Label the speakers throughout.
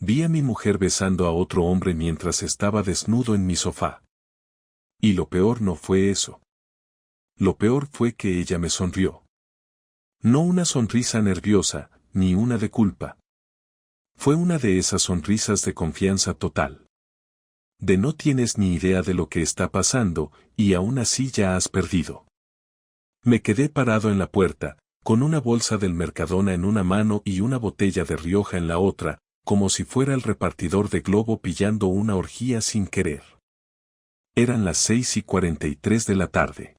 Speaker 1: Vi a mi mujer besando a otro hombre mientras estaba desnudo en mi sofá. Y lo peor no fue eso. Lo peor fue que ella me sonrió. No una sonrisa nerviosa, ni una de culpa. Fue una de esas sonrisas de confianza total. De no tienes ni idea de lo que está pasando, y aún así ya has perdido. Me quedé parado en la puerta, con una bolsa del Mercadona en una mano y una botella de Rioja en la otra, como si fuera el repartidor de globo pillando una orgía sin querer. Eran las 6:43 de la tarde.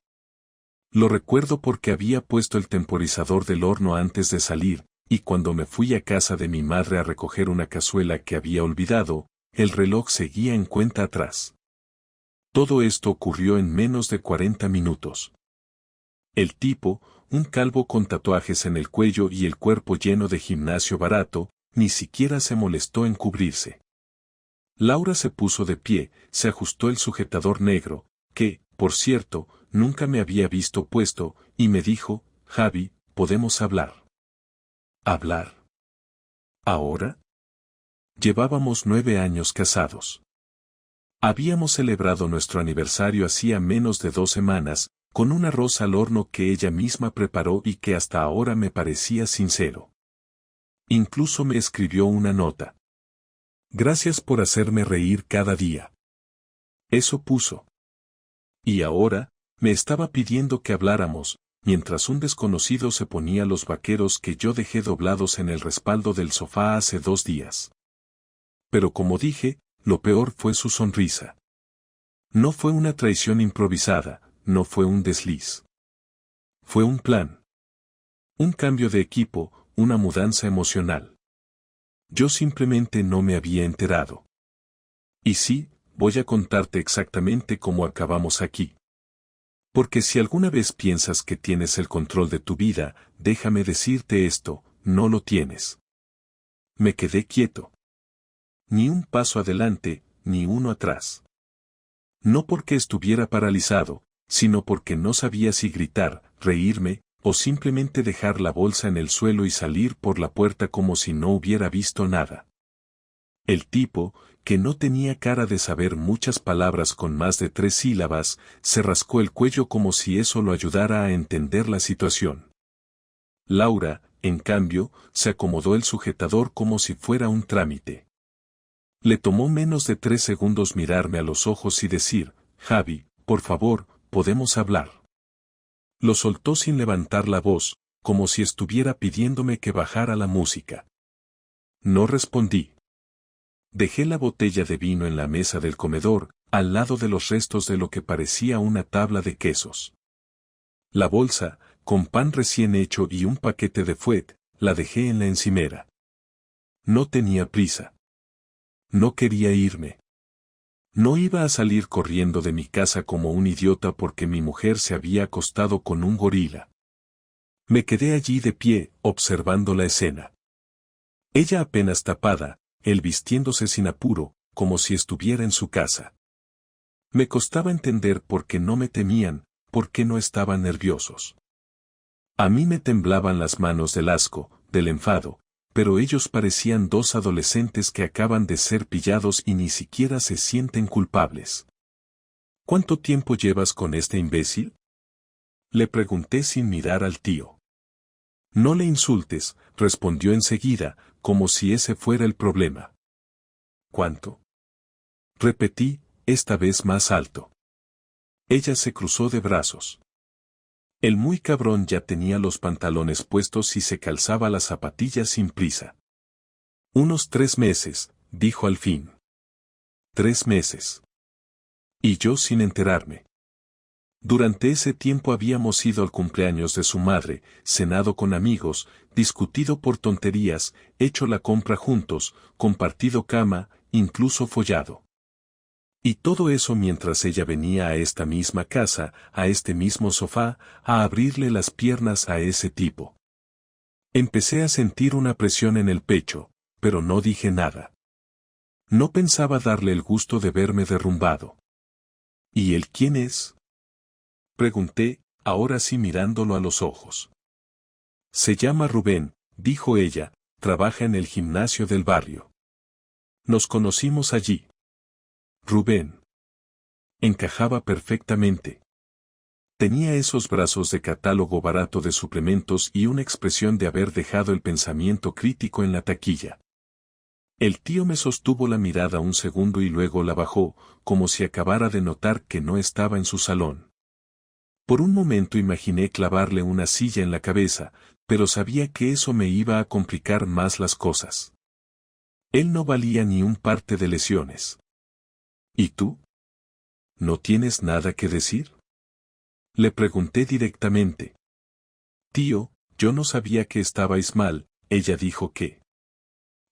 Speaker 1: Lo recuerdo porque había puesto el temporizador del horno antes de salir, y cuando me fui a casa de mi madre a recoger una cazuela que había olvidado, el reloj seguía en cuenta atrás. Todo esto ocurrió en menos de 40 minutos. El tipo, un calvo con tatuajes en el cuello y el cuerpo lleno de gimnasio barato, ni siquiera se molestó en cubrirse. Laura se puso de pie, se ajustó el sujetador negro, que, por cierto, nunca me había visto puesto, y me dijo, Javi, podemos hablar. ¿Hablar? ¿Ahora? Llevábamos 9 años casados. Habíamos celebrado nuestro aniversario hacía menos de 2 semanas, con un arroz al horno que ella misma preparó y que hasta ahora me parecía sincero. Incluso me escribió una nota. Gracias por hacerme reír cada día. Eso puso. Y ahora, me estaba pidiendo que habláramos, mientras un desconocido se ponía los vaqueros que yo dejé doblados en el respaldo del sofá hace 2 días. Pero como dije, lo peor fue su sonrisa. No fue una traición improvisada, no fue un desliz. Fue un plan. Un cambio de equipo, una mudanza emocional. Yo simplemente no me había enterado. Y sí, voy a contarte exactamente cómo acabamos aquí. Porque si alguna vez piensas que tienes el control de tu vida, déjame decirte esto, no lo tienes. Me quedé quieto. Ni un paso adelante, ni uno atrás. No porque estuviera paralizado, sino porque no sabía si gritar, reírme, o simplemente dejar la bolsa en el suelo y salir por la puerta como si no hubiera visto nada. El tipo, que no tenía cara de saber muchas palabras con más de 3 sílabas, se rascó el cuello como si eso lo ayudara a entender la situación. Laura, en cambio, se acomodó el sujetador como si fuera un trámite. Le tomó menos de 3 segundos mirarme a los ojos y decir, Javi, por favor, podemos hablar. Lo soltó sin levantar la voz, como si estuviera pidiéndome que bajara la música. No respondí. Dejé la botella de vino en la mesa del comedor, al lado de los restos de lo que parecía una tabla de quesos. La bolsa, con pan recién hecho y un paquete de fuet, la dejé en la encimera. No tenía prisa. No quería irme. No iba a salir corriendo de mi casa como un idiota porque mi mujer se había acostado con un gorila. Me quedé allí de pie, observando la escena. Ella apenas tapada, él vistiéndose sin apuro, como si estuviera en su casa. Me costaba entender por qué no me temían, por qué no estaban nerviosos. A mí me temblaban las manos del asco, del enfado, pero ellos parecían 2 adolescentes que acaban de ser pillados y ni siquiera se sienten culpables. ¿Cuánto tiempo llevas con este imbécil? Le pregunté sin mirar al tío. No le insultes, respondió enseguida, como si ese fuera el problema. ¿Cuánto? Repetí, esta vez más alto. Ella se cruzó de brazos. El muy cabrón ya tenía los pantalones puestos y se calzaba las zapatillas sin prisa. Unos 3 meses, dijo al fin. 3 meses. Y yo sin enterarme. Durante ese tiempo habíamos ido al cumpleaños de su madre, cenado con amigos, discutido por tonterías, hecho la compra juntos, compartido cama, incluso follado. Y todo eso mientras ella venía a esta misma casa, a este mismo sofá, a abrirle las piernas a ese tipo. Empecé a sentir una presión en el pecho, pero no dije nada. No pensaba darle el gusto de verme derrumbado. ¿Y él quién es? Pregunté, ahora sí mirándolo a los ojos. Se llama Rubén, dijo ella, trabaja en el gimnasio del barrio. Nos conocimos allí. Rubén. Encajaba perfectamente. Tenía esos brazos de catálogo barato de suplementos y una expresión de haber dejado el pensamiento crítico en la taquilla. El tío me sostuvo la mirada un segundo y luego la bajó, como si acabara de notar que no estaba en su salón. Por un momento imaginé clavarle una silla en la cabeza, pero sabía que eso me iba a complicar más las cosas. Él no valía ni un parte de lesiones. ¿Y tú? ¿No tienes nada que decir? Le pregunté directamente. Tío, yo no sabía que estabais mal, ella dijo que.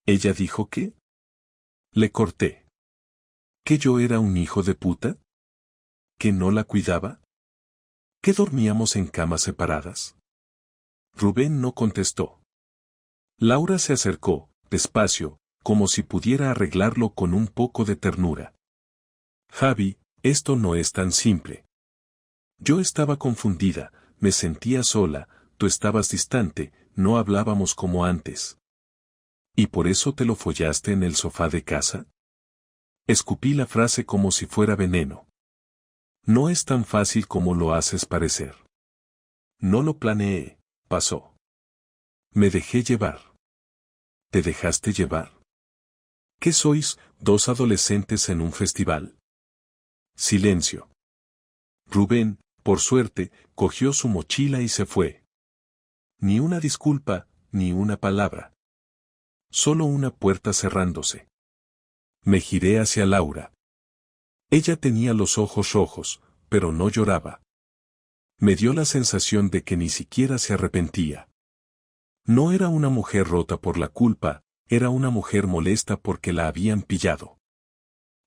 Speaker 1: ¿Ella dijo qué? Le corté. ¿Que yo era un hijo de puta? ¿Que no la cuidaba? ¿Que dormíamos en camas separadas? Rubén no contestó. Laura se acercó, despacio, como si pudiera arreglarlo con un poco de ternura. Javi, esto no es tan simple. Yo estaba confundida, me sentía sola, tú estabas distante, no hablábamos como antes. ¿Y por eso te lo follaste en el sofá de casa? Escupí la frase como si fuera veneno. No es tan fácil como lo haces parecer. No lo planeé, pasó. Me dejé llevar. ¿Te dejaste llevar? ¿Qué sois, dos adolescentes en un festival? Silencio. Rubén, por suerte, cogió su mochila y se fue. Ni una disculpa, ni una palabra. Solo una puerta cerrándose. Me giré hacia Laura. Ella tenía los ojos rojos, pero no lloraba. Me dio la sensación de que ni siquiera se arrepentía. No era una mujer rota por la culpa, era una mujer molesta porque la habían pillado.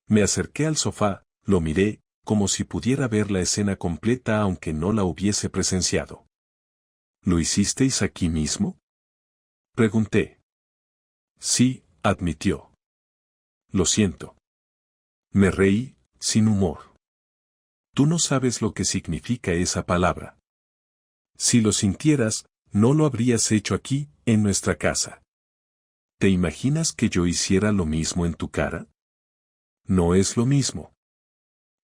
Speaker 1: Me acerqué al sofá, lo miré, como si pudiera ver la escena completa aunque no la hubiese presenciado. ¿Lo hicisteis aquí mismo? Pregunté. Sí, admitió. Lo siento. Me reí, sin humor. Tú no sabes lo que significa esa palabra. Si lo sintieras, no lo habrías hecho aquí, en nuestra casa. ¿Te imaginas que yo hiciera lo mismo en tu cara? No es lo mismo.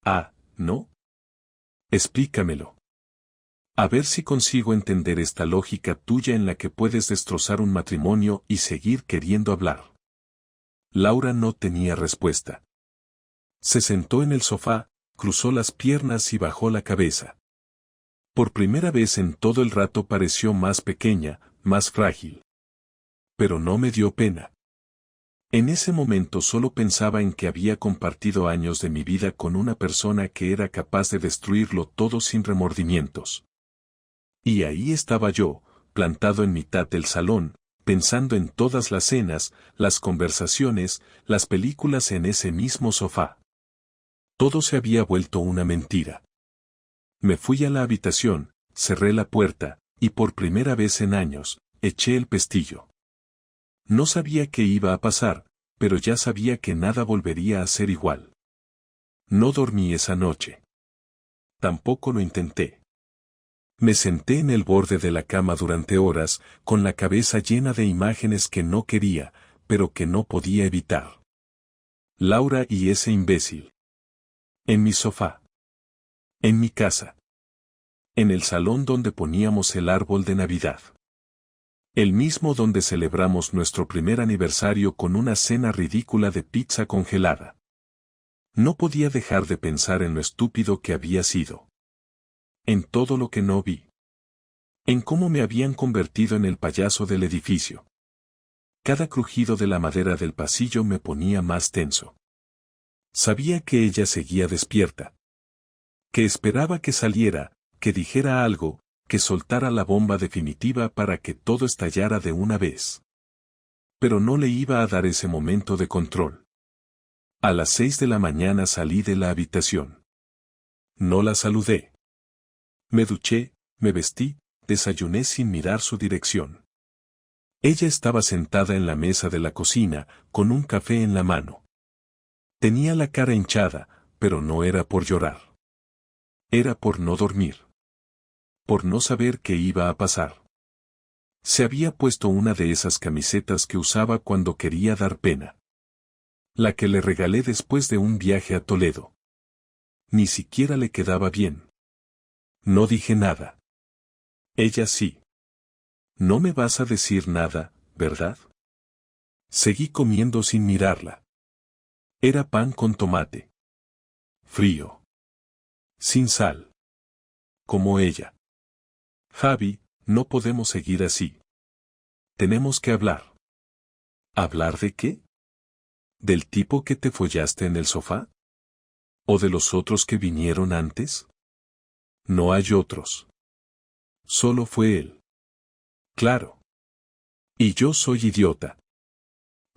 Speaker 1: Ah, ¿no? Explícamelo. A ver si consigo entender esta lógica tuya en la que puedes destrozar un matrimonio y seguir queriendo hablar. Laura no tenía respuesta. Se sentó en el sofá, cruzó las piernas y bajó la cabeza. Por primera vez en todo el rato pareció más pequeña, más frágil. Pero no me dio pena. En ese momento solo pensaba en que había compartido años de mi vida con una persona que era capaz de destruirlo todo sin remordimientos. Y ahí estaba yo, plantado en mitad del salón, pensando en todas las cenas, las conversaciones, las películas en ese mismo sofá. Todo se había vuelto una mentira. Me fui a la habitación, cerré la puerta, y por primera vez en años, eché el pestillo. No sabía qué iba a pasar, pero ya sabía que nada volvería a ser igual. No dormí esa noche. Tampoco lo intenté. Me senté en el borde de la cama durante horas, con la cabeza llena de imágenes que no quería, pero que no podía evitar. Laura y ese imbécil. En mi sofá. En mi casa. En el salón donde poníamos el árbol de Navidad. El mismo donde celebramos nuestro primer aniversario con una cena ridícula de pizza congelada. No podía dejar de pensar en lo estúpido que había sido. En todo lo que no vi. En cómo me habían convertido en el payaso del edificio. Cada crujido de la madera del pasillo me ponía más tenso. Sabía que ella seguía despierta. Que esperaba que saliera, que dijera algo, que soltara la bomba definitiva para que todo estallara de una vez. Pero no le iba a dar ese momento de control. A las 6 de la mañana salí de la habitación. No la saludé. Me duché, me vestí, desayuné sin mirar su dirección. Ella estaba sentada en la mesa de la cocina, con un café en la mano. Tenía la cara hinchada, pero no era por llorar. Era por no dormir. Por no saber qué iba a pasar. Se había puesto una de esas camisetas que usaba cuando quería dar pena. La que le regalé después de un viaje a Toledo. Ni siquiera le quedaba bien. No dije nada. Ella sí. No me vas a decir nada, ¿verdad? Seguí comiendo sin mirarla. Era pan con tomate. Frío. Sin sal. Como ella. Javi, no podemos seguir así. Tenemos que hablar. ¿Hablar de qué? ¿Del tipo que te follaste en el sofá? ¿O de los otros que vinieron antes? No hay otros. Solo fue él. Claro. Y yo soy idiota.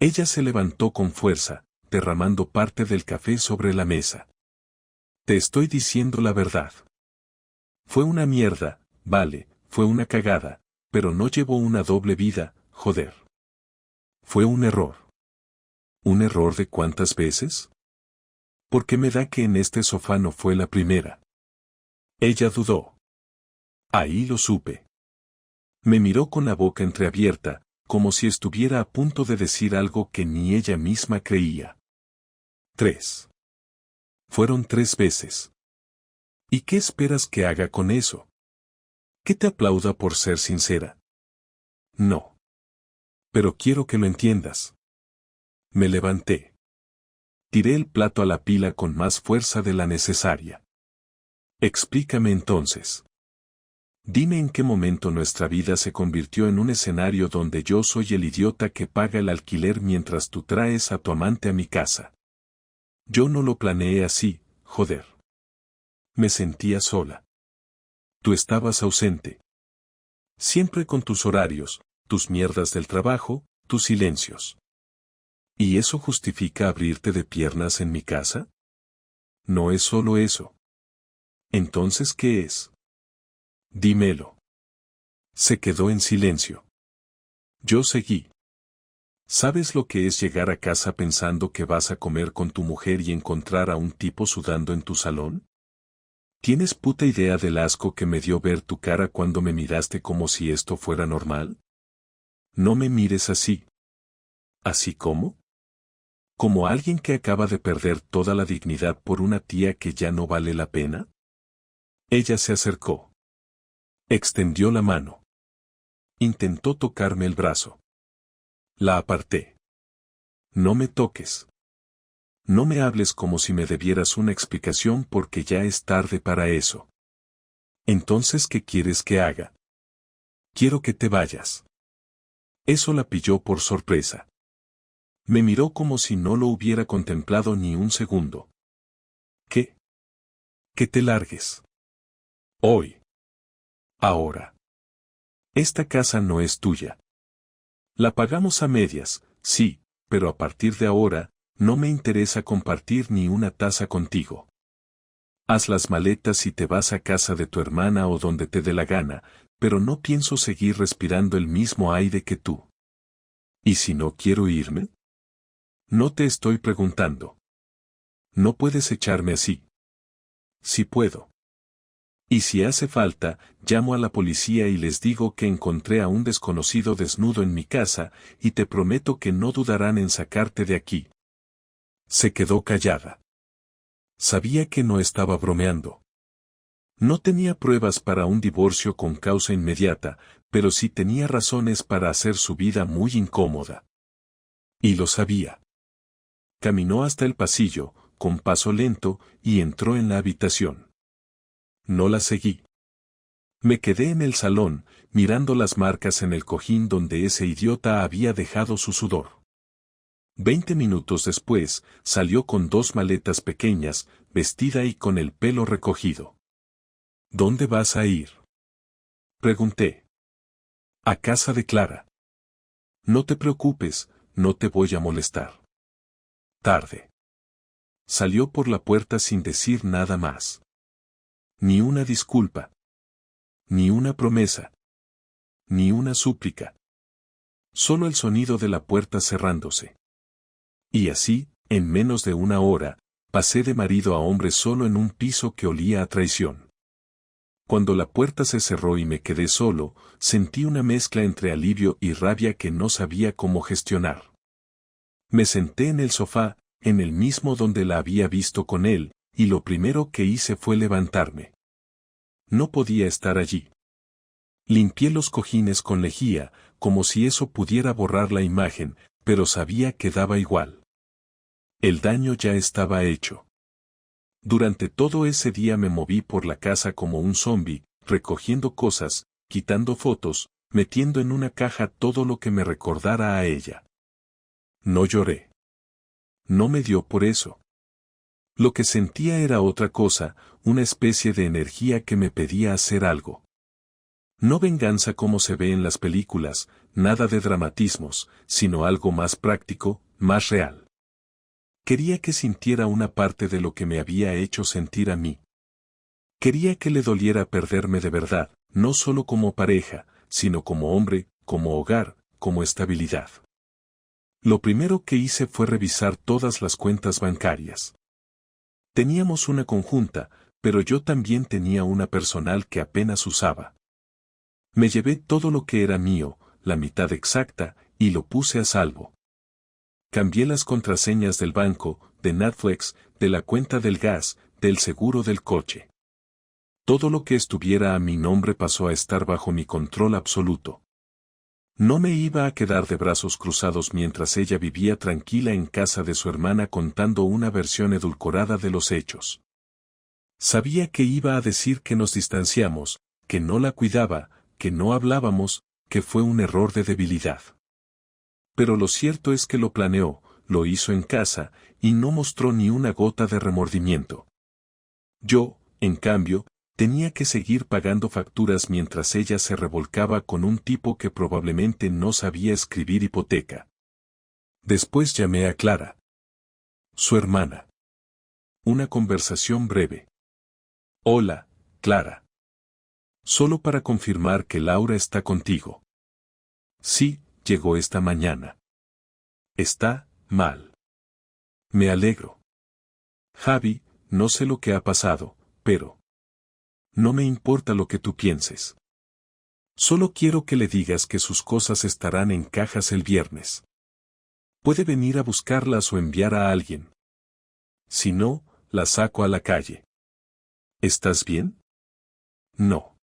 Speaker 1: Ella se levantó con fuerza, derramando parte del café sobre la mesa. Te estoy diciendo la verdad. Fue una mierda, vale, fue una cagada, pero no llevó una doble vida, joder. Fue un error. ¿Un error de cuántas veces? Porque me da que en este sofá no fue la primera. Ella dudó. Ahí lo supe. Me miró con la boca entreabierta, como si estuviera a punto de decir algo que ni ella misma creía. 3. Fueron 3 veces. ¿Y qué esperas que haga con eso? ¿Que te aplauda por ser sincera? No. Pero quiero que lo entiendas. Me levanté. Tiré el plato a la pila con más fuerza de la necesaria. Explícame entonces. Dime en qué momento nuestra vida se convirtió en un escenario donde yo soy el idiota que paga el alquiler mientras tú traes a tu amante a mi casa. Yo no lo planeé así, joder. Me sentía sola. Tú estabas ausente. Siempre con tus horarios, tus mierdas del trabajo, tus silencios. ¿Y eso justifica abrirte de piernas en mi casa? No es solo eso. Entonces, ¿qué es? Dímelo. Se quedó en silencio. Yo seguí. ¿Sabes lo que es llegar a casa pensando que vas a comer con tu mujer y encontrar a un tipo sudando en tu salón? ¿Tienes puta idea del asco que me dio ver tu cara cuando me miraste como si esto fuera normal? No me mires así. ¿Así cómo? ¿Como alguien que acaba de perder toda la dignidad por una tía que ya no vale la pena? Ella se acercó. Extendió la mano. Intentó tocarme el brazo. La aparté. No me toques. No me hables como si me debieras una explicación porque ya es tarde para eso. Entonces, ¿qué quieres que haga? Quiero que te vayas. Eso la pilló por sorpresa. Me miró como si no lo hubiera contemplado ni un segundo. ¿Qué? Que te largues. Hoy. Ahora. Esta casa no es tuya. La pagamos a medias, sí, pero a partir de ahora, no me interesa compartir ni una taza contigo. Haz las maletas y te vas a casa de tu hermana o donde te dé la gana, pero no pienso seguir respirando el mismo aire que tú. ¿Y si no quiero irme? No te estoy preguntando. No puedes echarme así. Sí puedo. Y si hace falta, llamo a la policía y les digo que encontré a un desconocido desnudo en mi casa, y te prometo que no dudarán en sacarte de aquí. Se quedó callada. Sabía que no estaba bromeando. No tenía pruebas para un divorcio con causa inmediata, pero sí tenía razones para hacer su vida muy incómoda. Y lo sabía. Caminó hasta el pasillo, con paso lento, y entró en la habitación. No la seguí. Me quedé en el salón, mirando las marcas en el cojín donde ese idiota había dejado su sudor. 20 minutos después, salió con 2 maletas pequeñas, vestida y con el pelo recogido. ¿Dónde vas a ir? Pregunté. A casa de Clara. No te preocupes, no te voy a molestar. Tarde. Salió por la puerta sin decir nada más. Ni una disculpa. Ni una promesa. Ni una súplica. Solo el sonido de la puerta cerrándose. Y así, en menos de una hora, pasé de marido a hombre solo en un piso que olía a traición. Cuando la puerta se cerró y me quedé solo, sentí una mezcla entre alivio y rabia que no sabía cómo gestionar. Me senté en el sofá, en el mismo donde la había visto con él, y lo primero que hice fue levantarme. No podía estar allí. Limpié los cojines con lejía, como si eso pudiera borrar la imagen, pero sabía que daba igual. El daño ya estaba hecho. Durante todo ese día me moví por la casa como un zombi, recogiendo cosas, quitando fotos, metiendo en una caja todo lo que me recordara a ella. No lloré. No me dio por eso. Lo que sentía era otra cosa, una especie de energía que me pedía hacer algo. No venganza como se ve en las películas, nada de dramatismos, sino algo más práctico, más real. Quería que sintiera una parte de lo que me había hecho sentir a mí. Quería que le doliera perderme de verdad, no solo como pareja, sino como hombre, como hogar, como estabilidad. Lo primero que hice fue revisar todas las cuentas bancarias. Teníamos una conjunta, pero yo también tenía una personal que apenas usaba. Me llevé todo lo que era mío, la mitad exacta, y lo puse a salvo. Cambié las contraseñas del banco, de Netflix, de la cuenta del gas, del seguro del coche. Todo lo que estuviera a mi nombre pasó a estar bajo mi control absoluto. No me iba a quedar de brazos cruzados mientras ella vivía tranquila en casa de su hermana contando una versión edulcorada de los hechos. Sabía que iba a decir que nos distanciamos, que no la cuidaba, que no hablábamos, que fue un error de debilidad. Pero lo cierto es que lo planeó, lo hizo en casa, y no mostró ni una gota de remordimiento. Yo, en cambio, tenía que seguir pagando facturas mientras ella se revolcaba con un tipo que probablemente no sabía escribir hipoteca. Después llamé a Clara, su hermana. Una conversación breve. Hola, Clara. Solo para confirmar que Laura está contigo. Sí, llegó esta mañana. Está mal. Me alegro. Javi, no sé lo que ha pasado, pero no me importa lo que tú pienses. Solo quiero que le digas que sus cosas estarán en cajas el viernes. Puede venir a buscarlas o enviar a alguien. Si no, las saco a la calle. ¿Estás bien? No.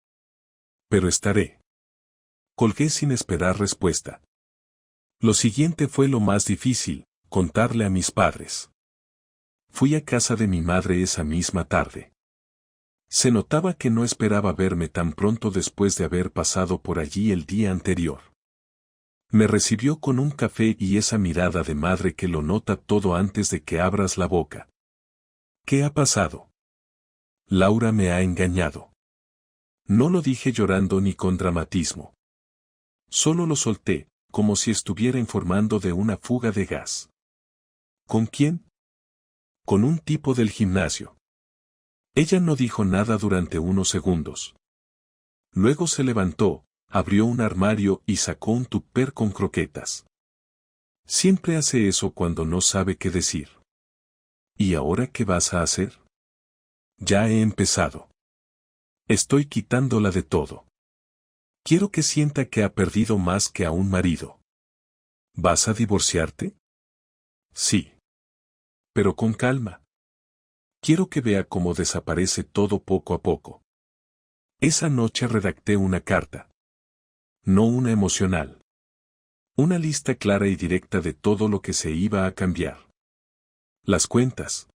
Speaker 1: Pero estaré. Colgué sin esperar respuesta. Lo siguiente fue lo más difícil, contarle a mis padres. Fui a casa de mi madre esa misma tarde. Se notaba que no esperaba verme tan pronto después de haber pasado por allí el día anterior. Me recibió con un café y esa mirada de madre que lo nota todo antes de que abras la boca. ¿Qué ha pasado? Laura me ha engañado. No lo dije llorando ni con dramatismo. Solo lo solté, como si estuviera informando de una fuga de gas. ¿Con quién? Con un tipo del gimnasio. Ella no dijo nada durante unos segundos. Luego se levantó, abrió un armario y sacó un tupper con croquetas. Siempre hace eso cuando no sabe qué decir. ¿Y ahora qué vas a hacer? Ya he empezado. Estoy quitándola de todo. Quiero que sienta que ha perdido más que a un marido. ¿Vas a divorciarte? Sí. Pero con calma. Quiero que vea cómo desaparece todo poco a poco. Esa noche redacté una carta. No una emocional. Una lista clara y directa de todo lo que se iba a cambiar. Las cuentas.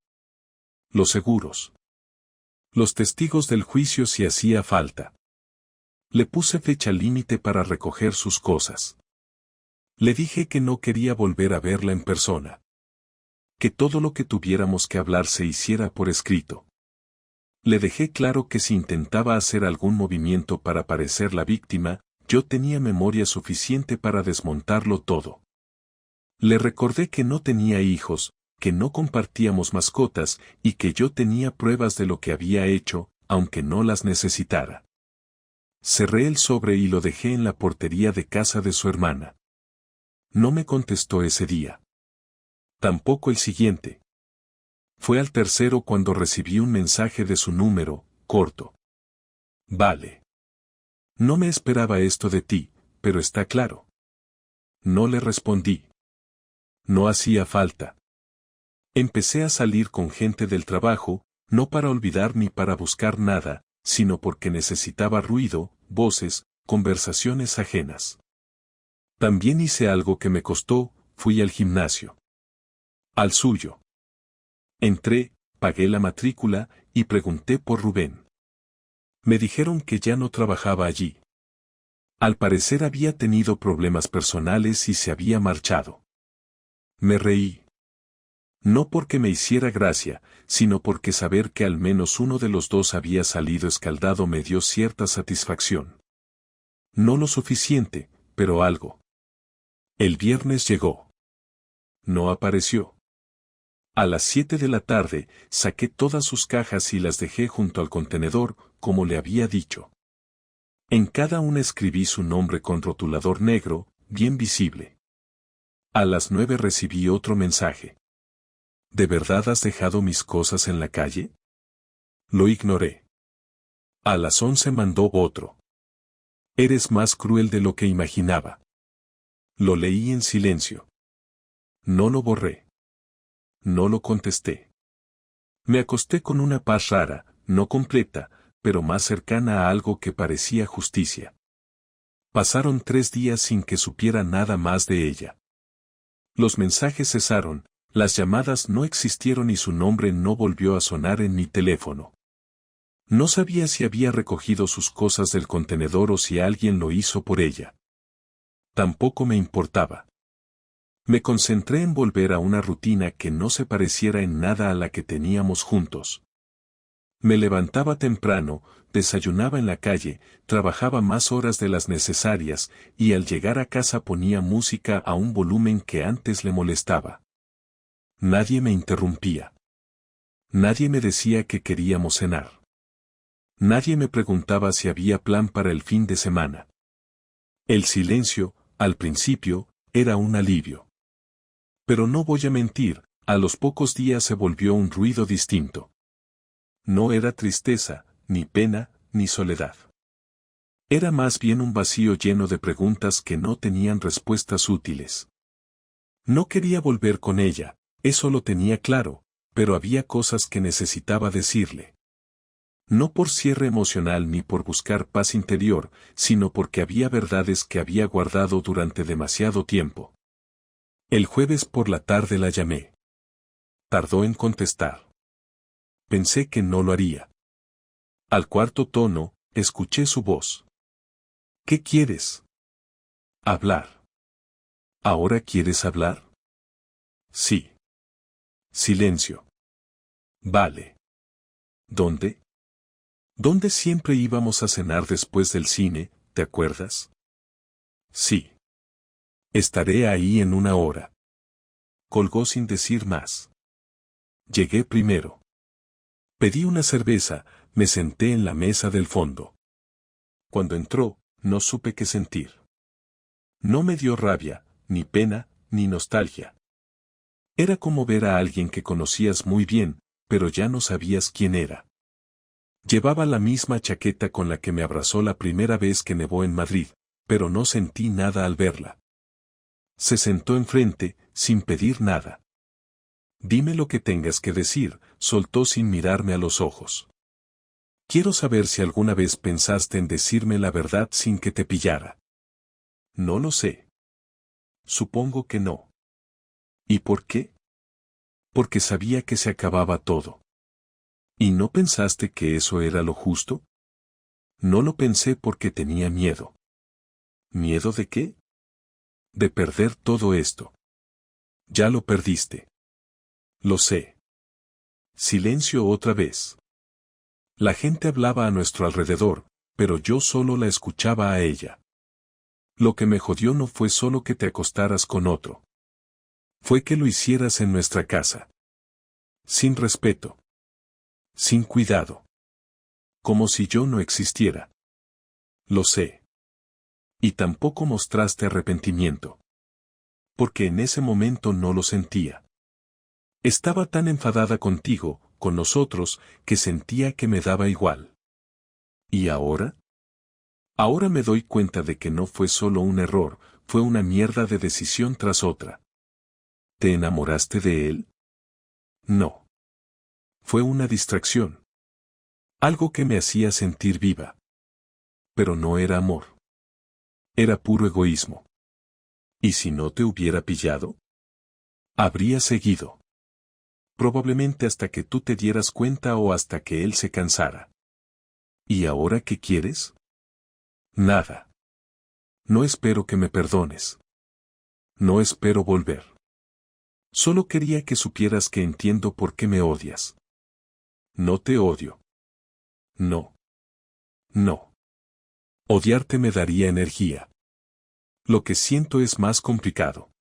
Speaker 1: Los seguros. Los testigos del juicio si hacía falta. Le puse fecha límite para recoger sus cosas. Le dije que no quería volver a verla en persona. Que todo lo que tuviéramos que hablar se hiciera por escrito. Le dejé claro que si intentaba hacer algún movimiento para parecer la víctima, yo tenía memoria suficiente para desmontarlo todo. Le recordé que no tenía hijos, que no compartíamos mascotas y que yo tenía pruebas de lo que había hecho, aunque no las necesitara. Cerré el sobre y lo dejé en la portería de casa de su hermana. No me contestó ese día. Tampoco el siguiente. Fue al tercero cuando recibí un mensaje de su número, corto. Vale. No me esperaba esto de ti, pero está claro. No le respondí. No hacía falta. Empecé a salir con gente del trabajo, no para olvidar ni para buscar nada, sino porque necesitaba ruido, voces, conversaciones ajenas. También hice algo que me costó, fui al gimnasio. Al suyo. Entré, pagué la matrícula, y pregunté por Rubén. Me dijeron que ya no trabajaba allí. Al parecer había tenido problemas personales y se había marchado. Me reí. No porque me hiciera gracia, sino porque saber que al menos uno de los dos había salido escaldado me dio cierta satisfacción. No lo suficiente, pero algo. El viernes llegó. No apareció. A las 7 de la tarde, saqué todas sus cajas y las dejé junto al contenedor, como le había dicho. En cada una escribí su nombre con rotulador negro, bien visible. A las 9 recibí otro mensaje. ¿De verdad has dejado mis cosas en la calle? Lo ignoré. A las 11 mandó otro. Eres más cruel de lo que imaginaba. Lo leí en silencio. No lo borré. No lo contesté. Me acosté con una paz rara, no completa, pero más cercana a algo que parecía justicia. Pasaron 3 días sin que supiera nada más de ella. Los mensajes cesaron, las llamadas no existieron y su nombre no volvió a sonar en mi teléfono. No sabía si había recogido sus cosas del contenedor o si alguien lo hizo por ella. Tampoco me importaba. Me concentré en volver a una rutina que no se pareciera en nada a la que teníamos juntos. Me levantaba temprano, desayunaba en la calle, trabajaba más horas de las necesarias, y al llegar a casa ponía música a un volumen que antes le molestaba. Nadie me interrumpía. Nadie me decía que queríamos cenar. Nadie me preguntaba si había plan para el fin de semana. El silencio, al principio, era un alivio. Pero no voy a mentir, a los pocos días se volvió un ruido distinto. No era tristeza, ni pena, ni soledad. Era más bien un vacío lleno de preguntas que no tenían respuestas útiles. No quería volver con ella, eso lo tenía claro, pero había cosas que necesitaba decirle. No por cierre emocional ni por buscar paz interior, sino porque había verdades que había guardado durante demasiado tiempo. El jueves por la tarde la llamé. Tardó en contestar. Pensé que no lo haría. Al cuarto tono, escuché su voz. ¿Qué quieres? Hablar. ¿Ahora quieres hablar? Sí. Silencio. Vale. ¿Dónde? ¿Dónde siempre íbamos a cenar después del cine, te acuerdas? Sí. Estaré ahí en 1 hora. Colgó sin decir más. Llegué primero. Pedí una cerveza, me senté en la mesa del fondo. Cuando entró, no supe qué sentir. No me dio rabia, ni pena, ni nostalgia. Era como ver a alguien que conocías muy bien, pero ya no sabías quién era. Llevaba la misma chaqueta con la que me abrazó la primera vez que nevó en Madrid, pero no sentí nada al verla. Se sentó enfrente, sin pedir nada. Dime lo que tengas que decir, soltó sin mirarme a los ojos. Quiero saber si alguna vez pensaste en decirme la verdad sin que te pillara. No lo sé. Supongo que no. ¿Y por qué? Porque sabía que se acababa todo. ¿Y no pensaste que eso era lo justo? No lo pensé porque tenía miedo. ¿Miedo de qué? De perder todo esto. Ya lo perdiste. Lo sé. Silencio otra vez. La gente hablaba a nuestro alrededor, pero yo solo la escuchaba a ella. Lo que me jodió no fue solo que te acostaras con otro. Fue que lo hicieras en nuestra casa. Sin respeto. Sin cuidado. Como si yo no existiera. Lo sé. Y tampoco mostraste arrepentimiento. Porque en ese momento no lo sentía. Estaba tan enfadada contigo, con nosotros, que sentía que me daba igual. ¿Y ahora? Ahora me doy cuenta de que no fue solo un error, fue una mierda de decisión tras otra. ¿Te enamoraste de él? No. Fue una distracción. Algo que me hacía sentir viva. Pero no era amor. Era puro egoísmo. ¿Y si no te hubiera pillado? Habría seguido. Probablemente hasta que tú te dieras cuenta o hasta que él se cansara. ¿Y ahora qué quieres? Nada. No espero que me perdones. No espero volver. Solo quería que supieras que entiendo por qué me odias. No te odio. No. No. Odiarte me daría energía. Lo que siento es más complicado.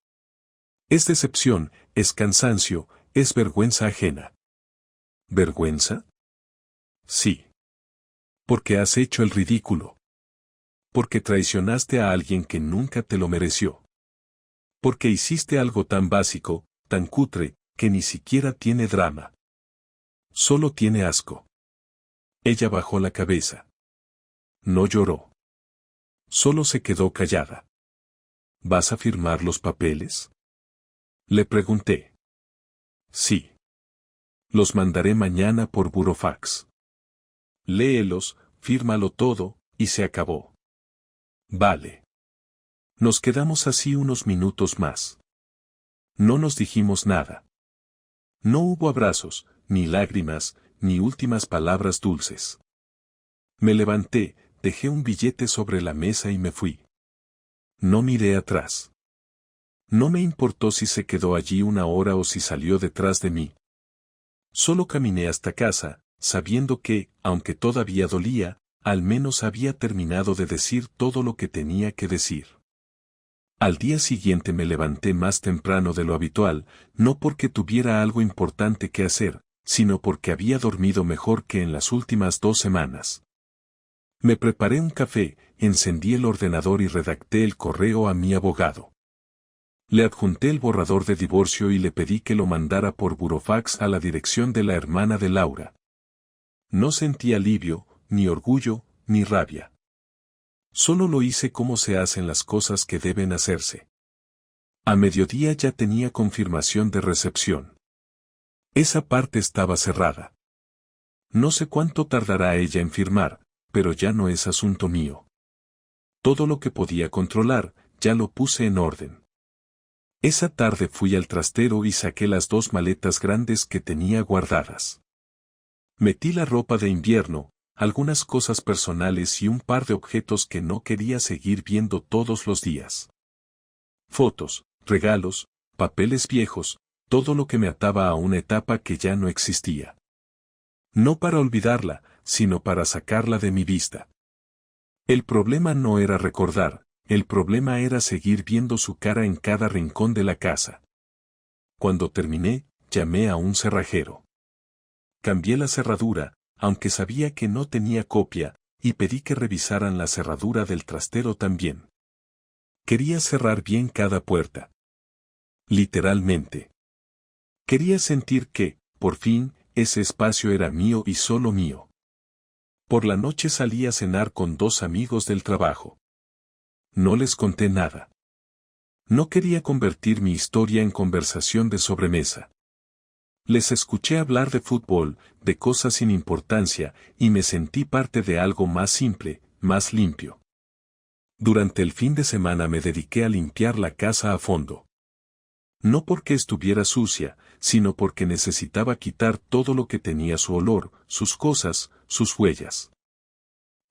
Speaker 1: Es decepción, es cansancio, es vergüenza ajena. ¿Vergüenza? Sí. Porque has hecho el ridículo. Porque traicionaste a alguien que nunca te lo mereció. Porque hiciste algo tan básico, tan cutre, que ni siquiera tiene drama. Solo tiene asco. Ella bajó la cabeza. No lloró. Solo se quedó callada. ¿Vas a firmar los papeles? Le pregunté. Sí. Los mandaré mañana por burofax. Léelos, fírmalo todo, y se acabó. Vale. Nos quedamos así unos minutos más. No nos dijimos nada. No hubo abrazos, ni lágrimas, ni últimas palabras dulces. Me levanté, dejé un billete sobre la mesa y me fui. No miré atrás. No me importó si se quedó allí una hora o si salió detrás de mí. Solo caminé hasta casa, sabiendo que, aunque todavía dolía, al menos había terminado de decir todo lo que tenía que decir. Al día siguiente me levanté más temprano de lo habitual, no porque tuviera algo importante que hacer, sino porque había dormido mejor que en las últimas 2 semanas. Me preparé un café, encendí el ordenador y redacté el correo a mi abogado. Le adjunté el borrador de divorcio y le pedí que lo mandara por burofax a la dirección de la hermana de Laura. No sentí alivio, ni orgullo, ni rabia. Solo lo hice como se hacen las cosas que deben hacerse. A mediodía ya tenía confirmación de recepción. Esa parte estaba cerrada. No sé cuánto tardará ella en firmar, pero ya no es asunto mío. Todo lo que podía controlar, ya lo puse en orden. Esa tarde fui al trastero y saqué las 2 maletas grandes que tenía guardadas. Metí la ropa de invierno, algunas cosas personales y un par de objetos que no quería seguir viendo todos los días. Fotos, regalos, papeles viejos, todo lo que me ataba a una etapa que ya no existía. No para olvidarla, sino para sacarla de mi vista. El problema no era recordar, el problema era seguir viendo su cara en cada rincón de la casa. Cuando terminé, llamé a un cerrajero. Cambié la cerradura, aunque sabía que no tenía copia, y pedí que revisaran la cerradura del trastero también. Quería cerrar bien cada puerta. Literalmente. Quería sentir que, por fin, ese espacio era mío y solo mío. Por la noche salí a cenar con 2 amigos del trabajo. No les conté nada. No quería convertir mi historia en conversación de sobremesa. Les escuché hablar de fútbol, de cosas sin importancia, y me sentí parte de algo más simple, más limpio. Durante el fin de semana me dediqué a limpiar la casa a fondo. No porque estuviera sucia, sino porque necesitaba quitar todo lo que tenía su olor, sus cosas, sus huellas.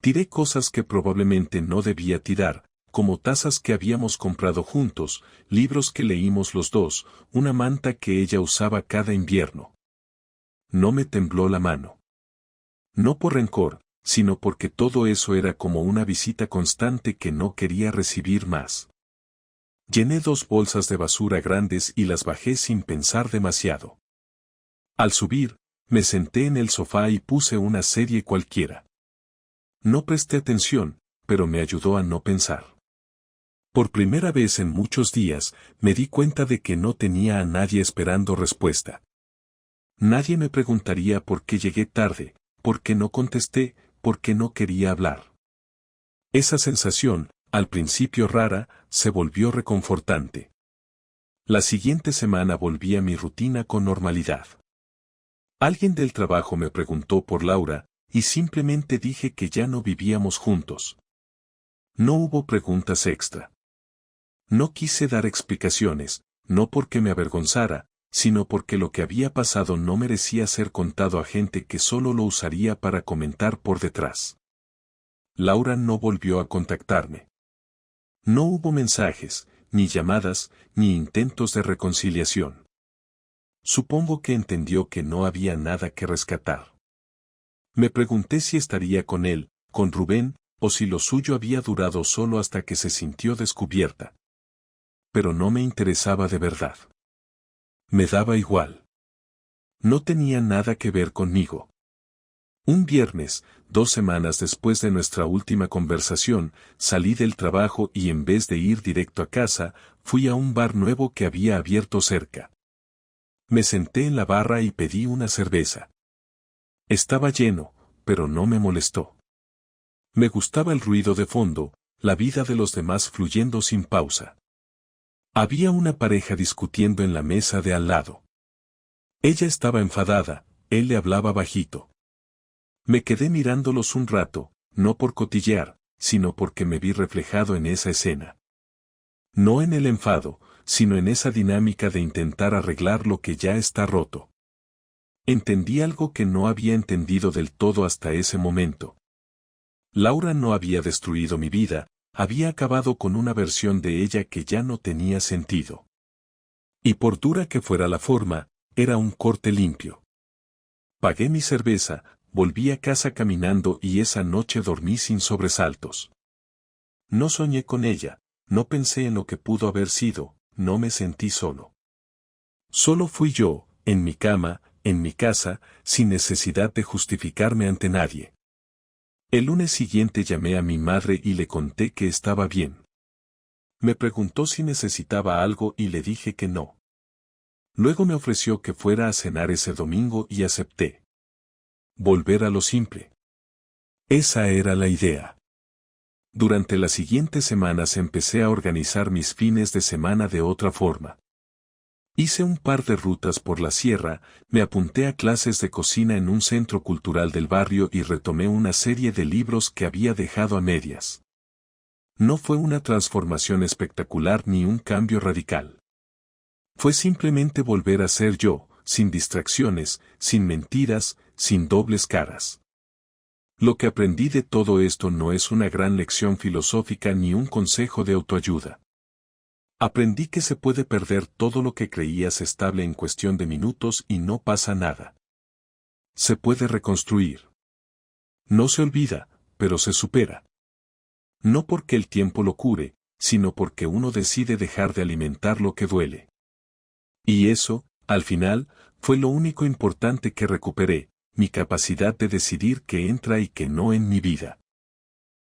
Speaker 1: Tiré cosas que probablemente no debía tirar, como tazas que habíamos comprado juntos, libros que leímos los dos, una manta que ella usaba cada invierno. No me tembló la mano. No por rencor, sino porque todo eso era como una visita constante que no quería recibir más. Llené 2 bolsas de basura grandes y las bajé sin pensar demasiado. Al subir, me senté en el sofá y puse una serie cualquiera. No presté atención, pero me ayudó a no pensar. Por primera vez en muchos días, me di cuenta de que no tenía a nadie esperando respuesta. Nadie me preguntaría por qué llegué tarde, por qué no contesté, por qué no quería hablar. Esa sensación, al principio rara, se volvió reconfortante. La siguiente semana volví a mi rutina con normalidad. Alguien del trabajo me preguntó por Laura, y simplemente dije que ya no vivíamos juntos. No hubo preguntas extra. No quise dar explicaciones, no porque me avergonzara, sino porque lo que había pasado no merecía ser contado a gente que solo lo usaría para comentar por detrás. Laura no volvió a contactarme. No hubo mensajes, ni llamadas, ni intentos de reconciliación. Supongo que entendió que no había nada que rescatar. Me pregunté si estaría con él, con Rubén, o si lo suyo había durado solo hasta que se sintió descubierta. Pero no me interesaba de verdad. Me daba igual. No tenía nada que ver conmigo. Un viernes, 2 semanas después de nuestra última conversación, salí del trabajo y en vez de ir directo a casa, fui a un bar nuevo que había abierto cerca. Me senté en la barra y pedí una cerveza. Estaba lleno, pero no me molestó. Me gustaba el ruido de fondo, la vida de los demás fluyendo sin pausa. Había una pareja discutiendo en la mesa de al lado. Ella estaba enfadada, él le hablaba bajito. Me quedé mirándolos un rato, no por cotillear, sino porque me vi reflejado en esa escena. No en el enfado, sino en esa dinámica de intentar arreglar lo que ya está roto. Entendí algo que no había entendido del todo hasta ese momento. Laura no había destruido mi vida, había acabado con una versión de ella que ya no tenía sentido. Y por dura que fuera la forma, era un corte limpio. Pagué mi cerveza, volví a casa caminando y esa noche dormí sin sobresaltos. No soñé con ella, no pensé en lo que pudo haber sido, no me sentí solo. Solo fui yo, en mi cama, en mi casa, sin necesidad de justificarme ante nadie. El lunes siguiente llamé a mi madre y le conté que estaba bien. Me preguntó si necesitaba algo y le dije que no. Luego me ofreció que fuera a cenar ese domingo y acepté. Volver a lo simple. Esa era la idea. Durante las siguientes semanas empecé a organizar mis fines de semana de otra forma. Hice un par de rutas por la sierra, me apunté a clases de cocina en un centro cultural del barrio y retomé una serie de libros que había dejado a medias. No fue una transformación espectacular ni un cambio radical. Fue simplemente volver a ser yo, sin distracciones, sin mentiras, sin dobles caras. Lo que aprendí de todo esto no es una gran lección filosófica ni un consejo de autoayuda. Aprendí que se puede perder todo lo que creías estable en cuestión de minutos y no pasa nada. Se puede reconstruir. No se olvida, pero se supera. No porque el tiempo lo cure, sino porque uno decide dejar de alimentar lo que duele. Y eso, al final, fue lo único importante que recuperé, mi capacidad de decidir qué entra y qué no en mi vida.